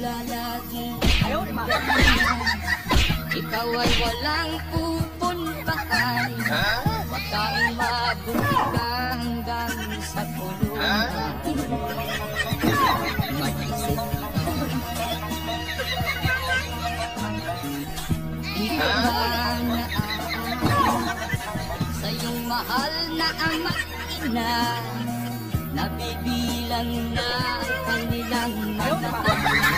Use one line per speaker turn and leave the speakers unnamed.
lalaki. Ikaw ay walang pupuntahan. Huwag kang mabuka hanggang sa kulungan. Mag-isip di ka ba naaawa sa iyong mahal na ama ina? Nabibilang na ang kanilang mga